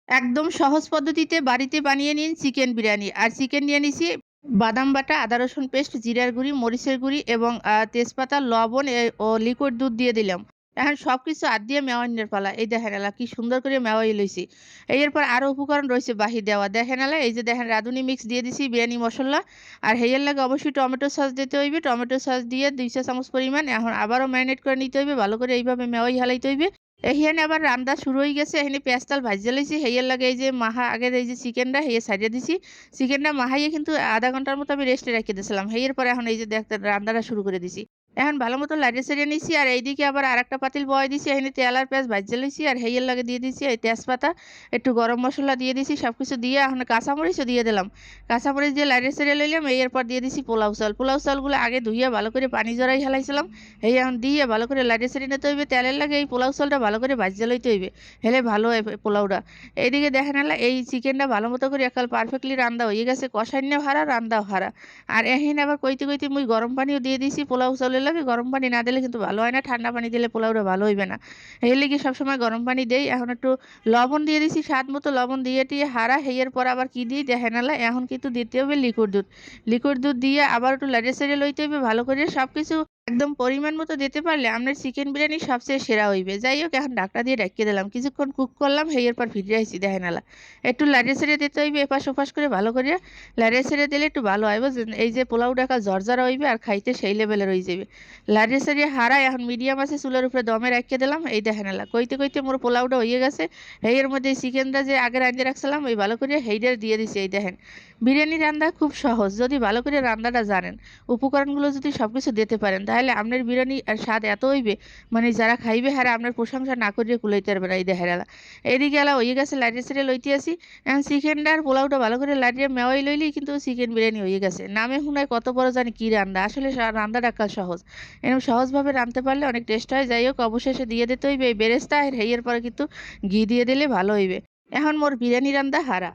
একদম সহজ পদ্ধতিতে বাড়িতে বানিয়ে নিন চিকেন বিরিয়ানি। আর চিকেন নিয়ে নিছি বাদাম বাটা, আদা রসুন পেস্ট, জিরার গুঁড়ি, মরিচের গুঁড়ি এবং তেজপাতা, লবণ ও লিকুইড দুধ দিয়ে দিলাম। এখন সবকিছু হাত দিয়ে মেওয়াইনের পালা। এই দেখেন এলা কি সুন্দর করে মেওয়াই লইছি। এরপর আরো উপকরণ রয়েছে বাহি দেওয়া। দেখেন এলা এই যে দেখেন রাঁধুনি মিক্স দিয়ে দিছি বিরিয়ানি মসল্লা। আর হেয়ার লাগে অবশ্যই টমেটো সস দিতে হইবে। টমেটো সস দিয়ে ২ চা চামচ পরিমাণ এখন আবারও ম্যারিনেট করে নিতে হইবে। ভালো করে এইভাবে মেওয়াই হালাইতে হইবে। এহিয়ানে আবার রান্না শুরু হয়ে গেছে। এখানে পেঁয়াজটাল ভাইজা লইছি। হেইয়ার লাগে এই যে মাহা আগের এই যে চিকেনটা হেইয়া ছাইড়া দিছি। চিকেনটা মাহাইয়ে কিন্তু ০.৫ ঘন্টার মতো আমি রেস্টে রাইখা দিয়েছিলাম। হেইয়ার পরে এখন এই যে রান্নাটা শুরু করে দিছি। এখন ভালো মতো লাইড়ে চাইড়ে নিছি আর এইদিকে আবার আরেকটা পাতিল বহাই দিছি। এখানে তেল আর পেঁয়াজ ভাইজা লইছি আর হেইয়ার লাগে দিয়ে দিছি এই তেজপাতা, একটু গরম মসলা দিয়ে দিছি। সবকিছু দিয়ে এখন কাঁচামরিচও দিয়ে দিলাম। কাঁচামরিচ দিয়ে লাইড়ে চাইড়ে লইলাম। এরপর দিয়ে দিছি পোলাও চাল। পোলাও চালগুলো আগে ধুইয়া ভালো করে পানি ঝরাই হেলাইছিলাম। এই এখন দিয়ে ভালো করে লাইড়ে চাইড়ে নিতে হইবে। তেলের লাগে এই পোলাও চালটা ভালো করে ভাইজা লইতে হইবে। হেলে ভালো হয় পোলাওটা। এইদিকে দেখেন এলা এই চিকেনটা ভালো মতো করে একাল পারফেক্টলি রান্দা হয়ে গেছে। কষাইন্যাও হারা, রান্দাও হারা। আর এহিন আবার কইতে, কইতে মুই গরম পানিও দিয়ে দিছি পোলাও চাউলের লাগে। গরম পানি না দিলে কিন্তু ভালো হয় না। ঠান্ডা পানি দিলে পোলাওটা ভালো হইবে না। এর লিগে সবসময় গরম পানি দেই। এখন একটু লবণ দিয়ে দিছি স্বাদ মতো লবণ দিয়ে টিয়ে হারা। হেইয়ের পর আবার কি দিই দেখেন এলা এখন কিন্তু দিতে হবে লিকুইড দুধ। লিকুইড দুধ দিয়ে আবার একটু লাড়িয়ে চাড়িয়ে লইতে হইবে ভালো করে। সবকিছু একদম পরিমাণ মতো দিতে পারলে আপনার চিকেন বিরিয়ানি সবচেয়ে সেরা হইবে। যাই হোক এখন ঢাকনা দিয়ে ঢাকিয়ে দিলাম। কিছুক্ষণ কুক করলাম। হেইয়ের পর ফিরে আইছি দেখেন এলা। একটু লাড়িয়ে চাড়িয়ে দিতে হইবে এপাশ ওপাশ করে ভালো করে। লাড়িয়ে চাড়িয়ে দিলে একটু ভালো হয় বুঝলেন। এই যে পোলাও ডাকা ঝরঝরা হইবে আর খাইতে সেই লেভেলের হয়ে যাবে। লাড়িয়ে চাড়িয়ে হারায় এখন মিডিয়াম আছে চুলার উপরে দমে রাখিয়ে দিলাম। এই দেখেন এলা কইতে কইতে মোর পোলাওটা হয়ে গেছে। এর মধ্যে চিকেনটা যে আগে রাঁধে রাখছিলাম ওই ভালো করে হেইডার দিয়ে দিছি। এই দেখেন বিরিয়ানি রান্না খুব সহজ যদি ভালো করে রান্নাটা জানেন। উপকরণগুলো যদি সবকিছু দিতে পারেন তাহলে আপনার বিরিয়ানি আর স্বাদ এত হইবে মানে যারা খাইবে হারা আপনার প্রশংসা না করিয়ে কুলাইতে পারবে না। এই দেখেন এলা এইদিকে এলা হয়ে গেছে লাড়িয়ে চাড়িয়ে লইতে আসি। এখন চিকেনটা আর পোলাওটা ভালো করে লাড়িয়ে মেওয়াই লইলেই কিন্তু চিকেন বিরিয়ানি হয়ে গেছে। নামে শুনায় কত বড় জানি কি রান্না আসলে রান্নাটা কাজ সহজ। এরকম সহজভাবে রাঁধতে পারলে অনেক টেস্ট হয়। যাই হোক অবশেষে দিয়ে দিতে হইবে এই বেরেস্তা আর হেইয়ের পরে কিন্তু ঘি দিয়ে দিলে ভালো হইবে। এখন মোর বিরিয়ানি রান্দা হারা।